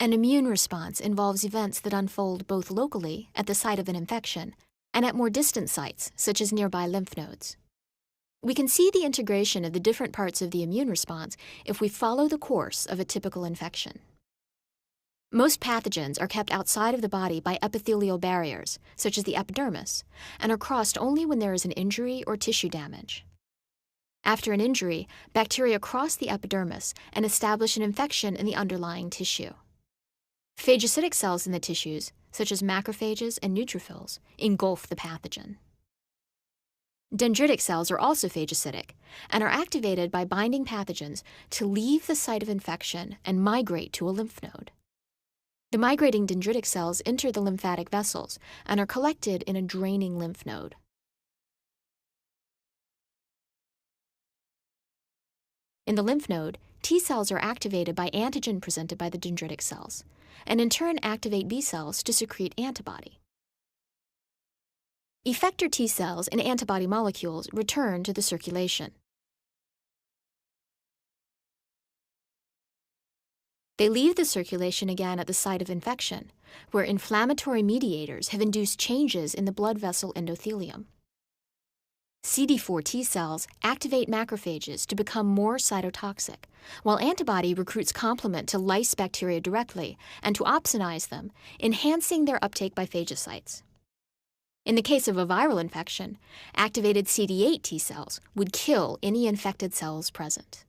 An immune response involves events that unfold both locally, at the site of an infection, and at more distant sites, such as nearby lymph nodes. We can see the integration of the different parts of the immune response if we follow the course of a typical infection. Most pathogens are kept outside of the body by epithelial barriers, such as the epidermis, and are crossed only when there is an injury or tissue damage. After an injury, bacteria cross the epidermis and establish an infection in the underlying tissue. Phagocytic cells in the tissues, such as macrophages and neutrophils, engulf the pathogen. Dendritic cells are also phagocytic and are activated by binding pathogens to leave the site of infection and migrate to a lymph node. The migrating dendritic cells enter the lymphatic vessels and are collected in a draining lymph node. In the lymph node, T cells are activated by antigen presented by the dendritic cells, and in turn activate B cells to secrete antibody. Effector T cells and antibody molecules return to the circulation. They leave the circulation again at the site of infection, where inflammatory mediators have induced changes in the blood vessel endothelium. CD4 T cells activate macrophages to become more cytotoxic, while antibody recruits complement to lyse bacteria directly and to opsonize them, enhancing their uptake by phagocytes. In the case of a viral infection, activated CD8 T cells would kill any infected cells present.